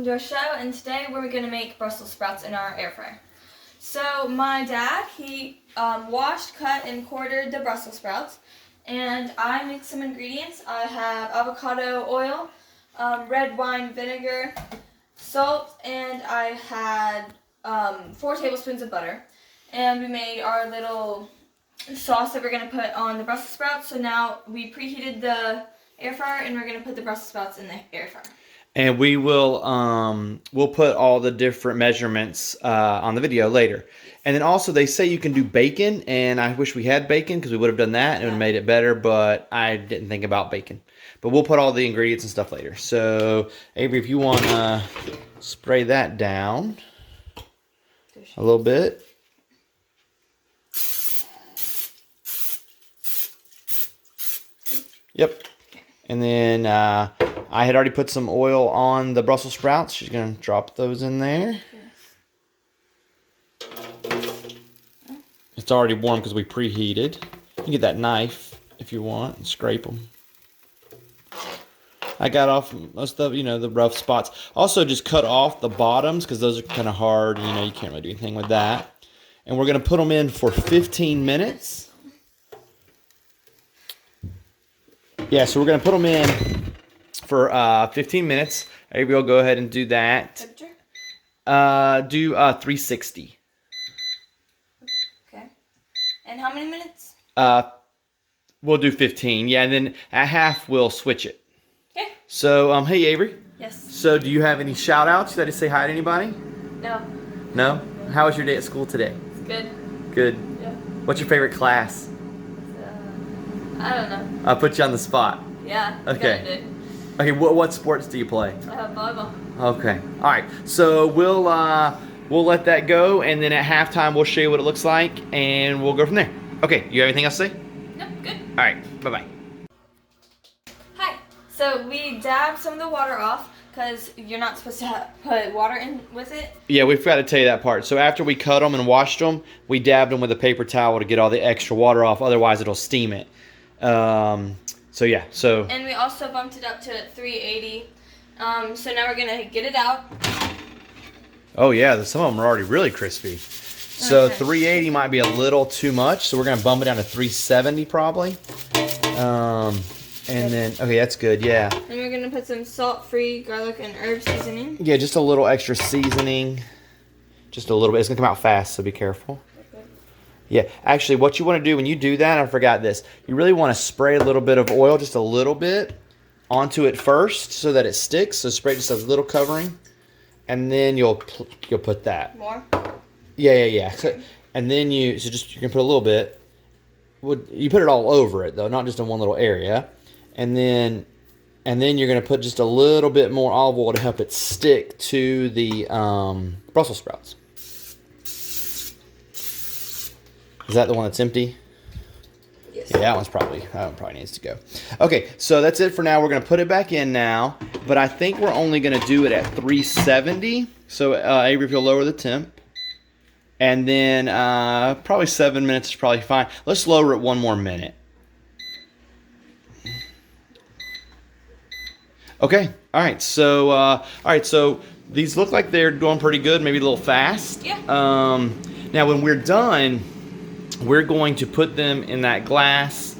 welcome to our show, and today we're going to make Brussels sprouts in our air fryer. So my dad, he washed, cut, and quartered the Brussels sprouts, and I mixed some ingredients. I have avocado oil, red wine vinegar, salt, and I had 4 tablespoons of butter. And we made our little sauce that we're going to put on the Brussels sprouts. So now we preheated the air fryer, and we're going to put the Brussels sprouts in the air fryer. And we will we'll put all the different measurements on the video later. And then also they say you can do bacon, and I wish we had bacon because we would have done that and it would have made it better, but I didn't think about bacon. But we'll put all the ingredients and stuff later. So Avery, if you want to spray that down a little bit. Yep. And then I had already put some oil on the Brussels sprouts. She's going to drop those in there. Yes. It's already warm because we preheated. You can get that knife if you want and scrape them. I got off most of, the rough spots. Also, just cut off the bottoms because those are kind of hard. You can't really do anything with that. And we're going to put them in for 15 minutes. Yeah, so we're going to put them in for 15 minutes. Avery will go ahead and do that. Temperature? Do 360. Okay. And how many minutes? We'll do 15. Yeah, and then at half we'll switch it. Okay. So, hey Avery. Yes. So, do you have any shout outs? You got to say hi to anybody? No. No? How was your day at school today? It's good. Good. Yeah. What's your favorite class? I don't know. I'll put you on the spot. Yeah. Okay. Okay. What sports do you play? I have volleyball. Okay. All right. So we'll let that go, and then at halftime we'll show you what it looks like, and we'll go from there. Okay. You have anything else to say? No. Good. All right. Bye bye. Hi. So we dabbed some of the water off because you're not supposed to put water in with it. Yeah, we forgot to tell you that part. So after we cut them and washed them, we dabbed them with a paper towel to get all the extra water off. Otherwise, it'll steam it. So yeah, so. And we also bumped it up to 380. So now we're gonna get it out. Oh yeah, some of them are already really crispy. So okay. 380 might be a little too much, so we're gonna bump it down to 370 probably. And then, okay, that's good, yeah. And we're gonna put some salt-free garlic and herb seasoning. Yeah, just a little extra seasoning. Just a little bit. It's gonna come out fast, so be careful. Yeah, actually, what you want to do when you do that, I forgot this. You really want to spray a little bit of oil, just a little bit, onto it first so that it sticks. So spray just a little covering, and then you'll put that. More? Yeah. So, and then you can put a little bit. You put it all over it though, not just in one little area. And then you're gonna put just a little bit more olive oil to help it stick to the Brussels sprouts. Is that the one that's empty? Yes. Yeah, that one probably needs to go. Okay, so that's it for now. We're going to put it back in now, but I think we're only going to do it at 370. So, Avery, if you'll lower the temp. And then probably 7 minutes is probably fine. Let's lower it 1 more minute. Okay, all right. So these look like they're going pretty good, maybe a little fast. Yeah. Now, when we're done, we're going to put them in that glass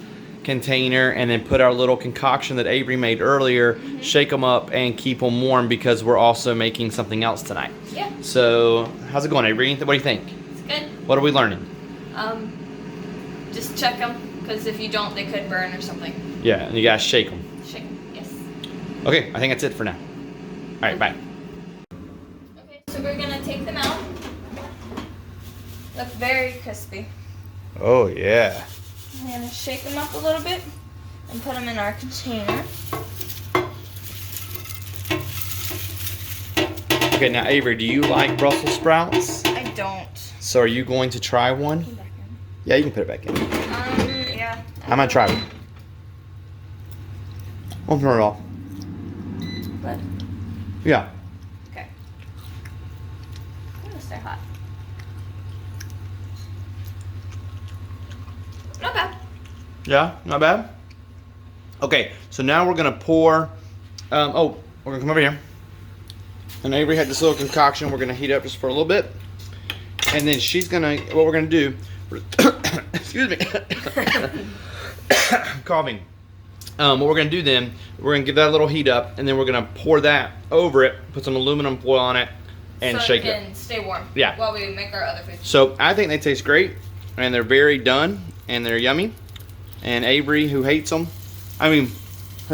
container and then put our little concoction that Avery made earlier, shake them up, and keep them warm because we're also making something else tonight. Yeah. So, how's it going, Avery? What do you think? It's good. What are we learning? Just check them because if you don't, they could burn or something. Yeah, and you gotta shake them. Shake them, yes. Okay, I think that's it for now. All right, bye. Okay, so we're gonna take them out. Look very crispy. Oh, yeah. I'm going to shake them up a little bit and put them in our container. Okay, now, Avery, do you like Brussels sprouts? I don't. So are you going to try one? Put it back in. Yeah, you can put it back in. Yeah. I'm going to try one. I'll turn it off. Good. Yeah. Okay. Ooh, they're hot. Not bad. Yeah, not bad. Okay, so now we're gonna pour. We're gonna come over here. And Avery had this little concoction we're gonna heat up just for a little bit. And then what we're gonna do, excuse me, coughing. What we're gonna do then, we're gonna give that a little heat up, and then we're gonna pour that over it, put some aluminum foil on it, and shake it. So it can stay warm. Yeah. While we make our other food. So I think they taste great, and they're very done, and they're yummy. And Avery, who hates them, who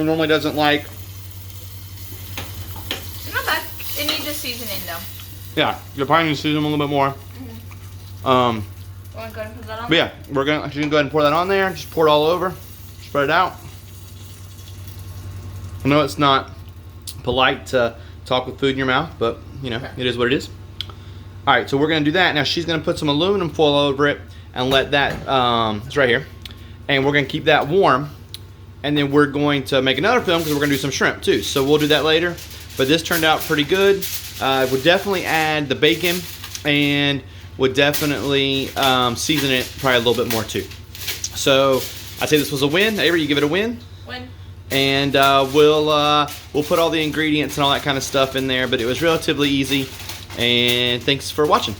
normally doesn't like. Not bad. It needs just seasoning though. Yeah, you'll probably need to season them a little bit more. Want to go ahead and put that on? But yeah, she's gonna go ahead and pour that on there. Just pour it all over, spread it out. I know it's not polite to talk with food in your mouth, but you know, it is what it is. All right, so we're gonna do that. Now she's gonna put some aluminum foil over it and let that, it's right here. And we're gonna keep that warm. And then we're going to make another film because we're gonna do some shrimp too. So we'll do that later. But this turned out pretty good. Would definitely add the bacon and would definitely season it probably a little bit more too. So I'd say this was a win. Avery, you give it a win? Win. And we'll put all the ingredients and all that kind of stuff in there, but it was relatively easy. And thanks for watching.